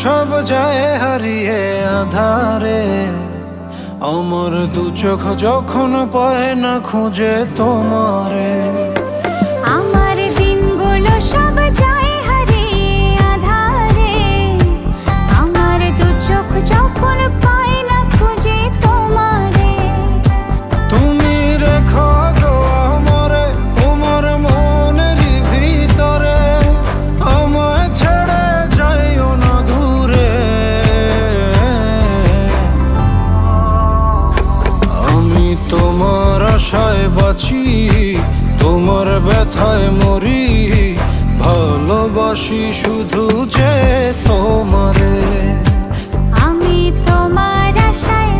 সব যায় হারিয়ে আধারে, আমার দু চোখ যখন পায় না খুঁজে তোমারে। আমার দিনগুলো সব যায় হারিয়ে আঁধারে, আমার দু চোখ যখন পায় না খুঁজে তোমারে। তুমি রেখো গো আমারে তোমার মনের ভিতরে, আমায় ছেড়ে যাইও না দূরে। আমি তোমার আশায় বাঁচি, তোমার ব্যথায় মরি, ভালোবাসি শুধু যে তোমারে। আমি তোমার আশায়